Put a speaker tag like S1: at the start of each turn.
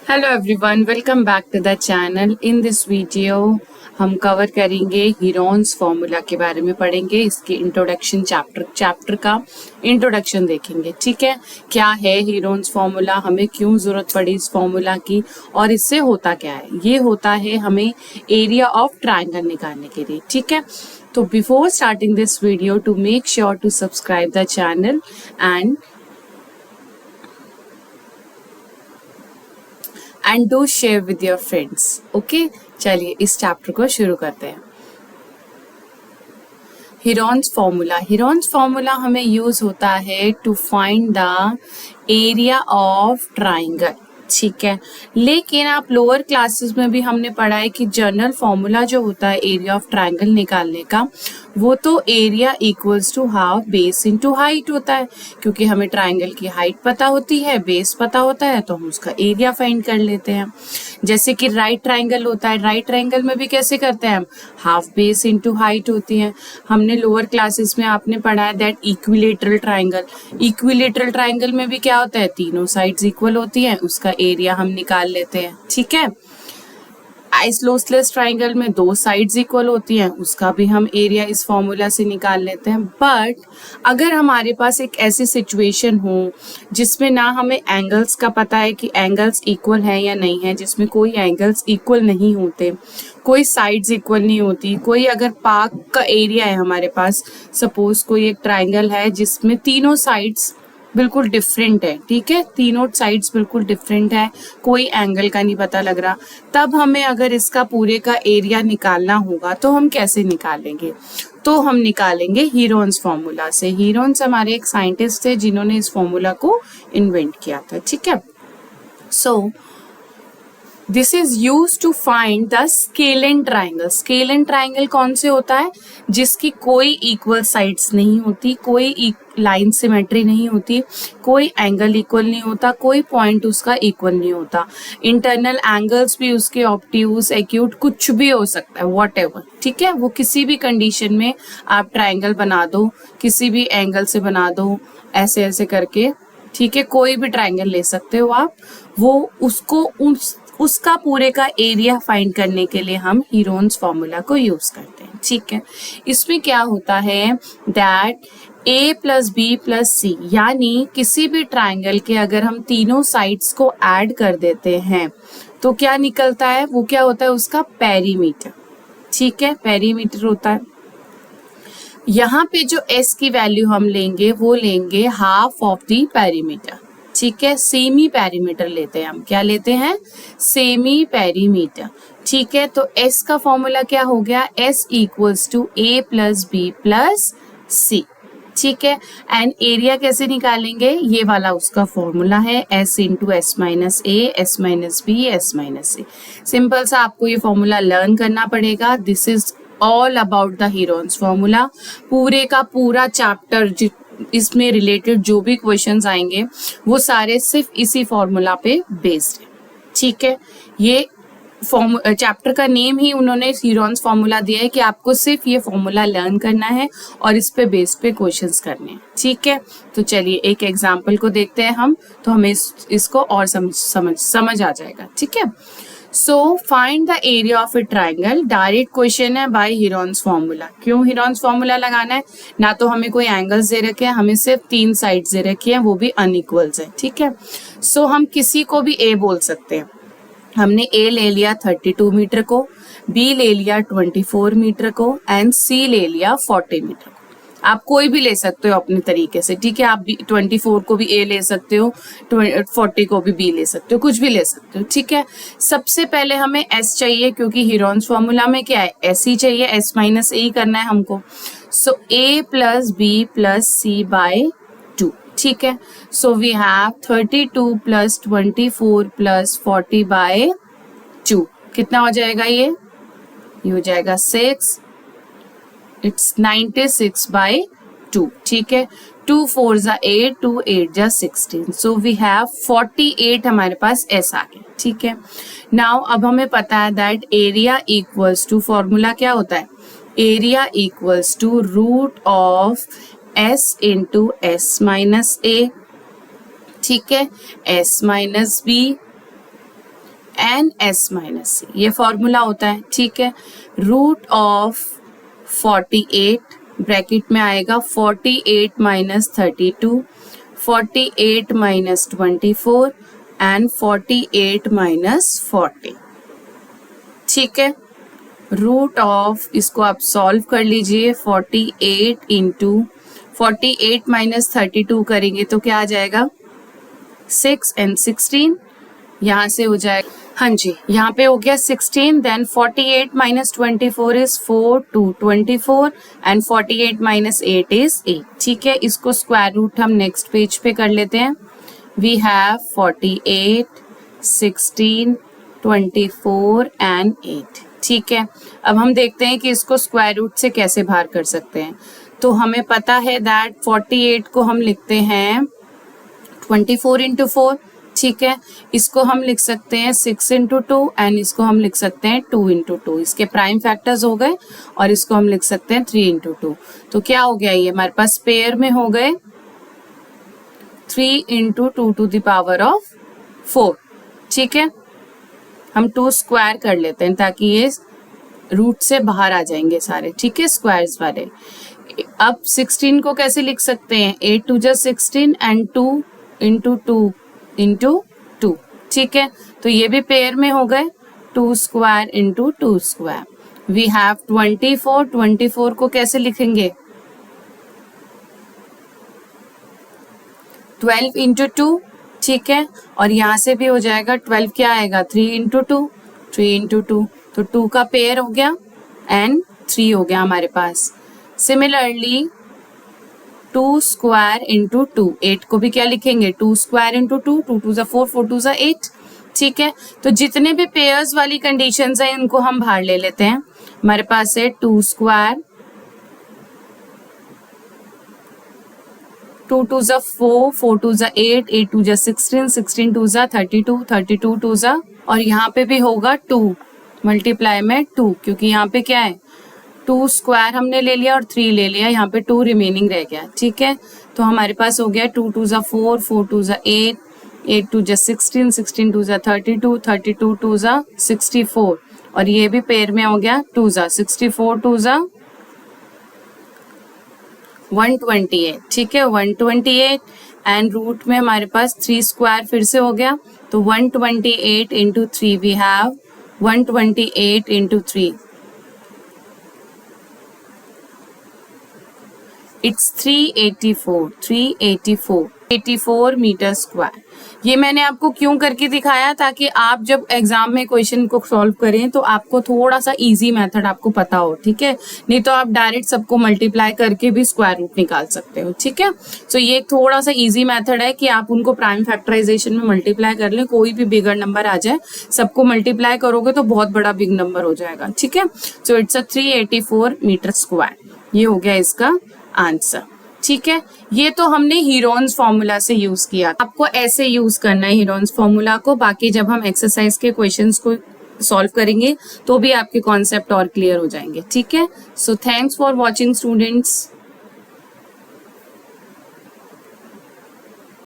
S1: Hello everyone, welcome back to the channel. In this video हम cover करेंगे Heron's formula के बारे में पढ़ेंगे। इसके इंट्रोडक्शन चैप्टर का इंट्रोडक्शन देखेंगे। ठीक है, क्या है हीरोन्स फॉर्मूला, हमें क्यों जरूरत पड़ी इस फॉर्मूला की और इससे होता क्या है। ये होता है हमें एरिया ऑफ ट्रायंगल निकालने के लिए। ठीक है, तो before starting this video to make sure to subscribe the channel and do share with your friends. Okay, चलिए इस चैप्टर को शुरू करते हैं। हीरोन्स फॉर्मूला हमें यूज होता है to find the area of triangle. ठीक है, लेकिन आप लोअर क्लासेस में भी हमने पढ़ा है कि जनरल फॉर्मूला जो होता है एरिया ऑफ ट्राइंगल निकालने का, वो तो area equals to half base into height होता है। क्योंकि हमें ट्राइंगल की हाइट पता होती है, बेस पता होता है, तो हम उसका एरिया फाइंड कर लेते हैं। जैसे कि राइट ट्राइंगल होता है, राइट ट्राइंगल में भी कैसे करते हैं हम, हाफ बेस इनटू हाइट होती है। हमने लोअर क्लासेस में आपने पढ़ा है दैट इक्विलेटरल ट्राइंगल में भी क्या होता है, तीनों साइड्स इक्वल होती हैं, उसका एरिया हम निकाल लेते हैं। ठीक है, आइसोसेलेस ट्राइंगल में दो साइड्स इक्वल होती हैं, उसका भी हम एरिया इस फॉर्मूला से निकाल लेते हैं। बट अगर हमारे पास एक ऐसी सिचुएशन हो जिसमें ना हमें एंगल्स का पता है कि एंगल्स इक्वल हैं या नहीं है, जिसमें कोई एंगल्स इक्वल नहीं होते, कोई साइड्स इक्वल नहीं होती, कोई अगर पार्क का एरिया है हमारे पास, सपोज कोई एक ट्राइंगल है जिसमें तीनों साइड्स बिल्कुल डिफरेंट है। ठीक है, तीनों साइड्स बिल्कुल डिफरेंट है, कोई एंगल का नहीं पता लग रहा, तब हमें अगर इसका पूरे का एरिया निकालना होगा तो हम कैसे निकालेंगे, तो हम निकालेंगे हीरोन्स फॉर्मूला से। हीरोन्स हमारे एक साइंटिस्ट थे जिन्होंने इस फॉर्मूला को इन्वेंट किया था। ठीक है, so this is use to find the scalene triangle. Scalene triangle कौन से होता है, जिसकी कोई इक्वल साइड्स नहीं होती, कोई लाइन सिमेट्री नहीं होती, कोई एंगल इक्वल नहीं होता, कोई पॉइंट उसका इक्वल नहीं होता, इंटरनल एंगल्स भी उसके ऑब्ट्यूज एक्यूट कुछ भी हो सकता है, व्हाटएवर। ठीक है, वो किसी भी कंडीशन में आप ट्राइंगल बना दो, किसी भी एंगल से बना दो, ऐसे ऐसे करके। ठीक है, कोई भी ट्राइंगल ले सकते हो आप, वो उसको उसका पूरे का एरिया फाइंड करने के लिए हम हीरोन्स फॉर्मूला को यूज करते हैं। ठीक है, इसमें क्या होता है that a plus B plus C, यानी किसी भी ट्राइंगल के अगर हम तीनों साइड्स को ऐड कर देते हैं तो क्या निकलता है, वो क्या होता है, उसका पेरीमीटर। ठीक है, पेरीमीटर होता है। यहाँ पे जो s की वैल्यू हम लेंगे वो लेंगे हाफ ऑफ द पेरीमीटर। ठीक है, सेमी पेरीमीटर लेते हैं हम, क्या लेते हैं, सेमी पेरीमीटर। ठीक है, तो s का फॉर्मूला क्या हो गया, s equals to a plus B plus C. ठीक है, एंड एरिया कैसे निकालेंगे, ये वाला उसका फॉर्मूला है, s into S minus A, S minus B, S minus C. Simple सा आपको ये फॉर्मूला लर्न करना पड़ेगा। This is all about the Heron's formula. पूरे का पूरा चैप्टर इसमें रिलेटेड जो भी क्वेश्चंस आएंगे वो सारे सिर्फ इसी फॉर्मूला पे बेस्ड है। ठीक है, ये चैप्टर का नेम ही उन्होंने हीरोन्स फॉर्मूला दिया है कि आपको सिर्फ ये फॉर्मूला लर्न करना है और इस पे बेस पे क्वेश्चंस करने हैं। ठीक है, तो चलिए एक एग्जांपल को देखते हैं हम, तो हमें इसको और समझ आ जाएगा। ठीक है, so find the area of A triangle. Direct question है बाय हीरोन्स फॉर्मूला। क्यों हीरोन्स फॉर्मूला लगाना है, ना तो हमें कोई एंगल्स दे रखे हैं, हमें सिर्फ तीन साइड्स दे रखी हैं, वो भी अनइक्वल्स है। ठीक है, सो हम किसी को भी ए बोल सकते हैं। हमने ए ले लिया 32 मीटर को, बी ले लिया 24 मीटर को एंड सी ले लिया 40 मीटर को। आप कोई भी ले सकते हो अपने तरीके से। ठीक है, आप 24 को भी ए ले सकते हो, 40 को भी बी ले सकते हो, कुछ भी ले सकते हो। ठीक है, सबसे पहले हमें एस चाहिए, क्योंकि हीरोन्स फॉर्मूला में क्या है, एस ही चाहिए, एस माइनस ए ही करना है हमको। So A plus B plus C by 2। ठीक है, so we have 32 plus 24 plus 40 by 2। कितना हो जाएगा ये हो जाएगा 6, इट्स 96 बाय 2। ठीक है, 2 4 जा 8, 2 8 जा 16, सो वी हैव 48 हमारे पास एस आ गया। ठीक है, नाउ अब हमें पता है that area equals to, formula क्या होता है, area equals to root of S into S minus A. ठीक है, S minus B and S minus C, ये फॉर्मूला होता है, ठीक है। रूट ऑफ 48 ब्रैकेट में आएगा 48 माइनस 32, 48 माइनस 24 एंड 48 माइनस 40, ठीक है। रूट ऑफ, इसको आप सॉल्व कर लीजिए, 48 इंटू 48 माइनस 32 करेंगे तो क्या आ जाएगा 6 एंड 16, यहाँ से हो जाएगा, हाँ जी, यहाँ पे हो गया 16, then 48 minus 24 is 4 to 24 and 48 minus 8 is 8, ठीक है। इसको स्क्वायर रूट हम नेक्स्ट पेज पे कर लेते हैं। वी हैव 48, 16, 24 एंड 8, ठीक है। अब हम देखते हैं कि इसको स्क्वायर रूट से कैसे बाहर कर सकते हैं। तो हमें पता है दैट 48 को हम लिखते हैं 24 इंटू 4, ठीक है। इसको हम लिख सकते हैं 6 इंटू 2 एंड इसको हम लिख सकते हैं 2 इंटू 2, इसके प्राइम फैक्टर्स हो गए। और इसको हम लिख सकते हैं 3 इंटू 2, तो क्या हो गया, ये हमारे पास पेयर में हो गए 3 into 2 to the power of 4, ठीक है। हम 2 स्क्वायर कर लेते हैं ताकि ये रूट से बाहर आ जाएंगे सारे, ठीक है, स्क्वायर्स वाले। अब 16 को कैसे लिख सकते हैं, 8 टू जा 16 एंड 2 इंटू 2 इंटू 2, ठीक है। तो ये भी पेयर में हो गए 2 square into 2 square. We have 24, 24 को कैसे लिखेंगे 12 इंटू 2, ठीक है। और यहाँ से भी हो जाएगा 12, क्या आएगा 3 इंटू 2, 3 इंटू 2, तो 2 का पेयर हो गया एंड 3 हो गया हमारे पास। सिमिलरली 2 स्क्वायर इंटू 2, 8 को भी क्या लिखेंगे 2 स्क्वायर इंटू 2, 2 टू जा 4, 4 टू जा 8, ठीक है। तो जितने भी पेयर्स वाली कंडीशंस हैं इनको हम बाहर ले लेते हैं। हमारे पास है 2 स्क्वायर, 2 टू जा 4, 4 टू जा 8, 8 टू जा 16, 16 टू जा 32, 32 टू जा, और यहाँ पे भी होगा 2 मल्टीप्लाई में 2, क्योंकि यहाँ पे क्या है 2 स्क्वायर हमने ले लिया और 3 ले लिया, यहाँ पे 2 रिमेनिंग रह गया, ठीक है। तो हमारे पास हो गया 2 टू जा 4, 4 टू जा 8, 8 टू जा 16, 16 टू जा 32, 32 टू जा 64, और ये भी पेयर में हो गया 2 जा 64 टू जा 128, ठीक है, 128 एंड रूट में हमारे पास 3 स्क्वायर फिर से हो गया, तो 128 into 3 we have 128 into 3, it's 384, 384 metre square. ये मैंने आपको क्यों करके दिखाया, ताकि आप जब एग्जाम में क्वेश्चन को सॉल्व करें तो आपको थोड़ा सा इजी मेथड आपको पता हो, ठीक है। नहीं तो आप डायरेक्ट सबको मल्टीप्लाई करके भी स्क्वायर रूट निकाल सकते हो, ठीक है। सो ये थोड़ा सा इजी मेथड है कि आप उनको प्राइम फैक्टराइजेशन में मल्टीप्लाई कर लें, कोई भी बिगर नंबर आ जाए सबको मल्टीप्लाई करोगे तो बहुत बड़ा बिग नंबर हो जाएगा, ठीक है। सो इट्स 384 मीटर स्क्वायर, ये हो गया इसका आंसर, ठीक है। ये तो हमने हीरोन्स फॉर्मूला से यूज किया, आपको ऐसे यूज करना है हीरोन्स फॉर्मूला को। बाकी जब हम एक्सरसाइज के क्वेश्चंस को सॉल्व करेंगे तो भी आपके कॉन्सेप्ट और क्लियर हो जाएंगे, ठीक है। So thanks for watching students.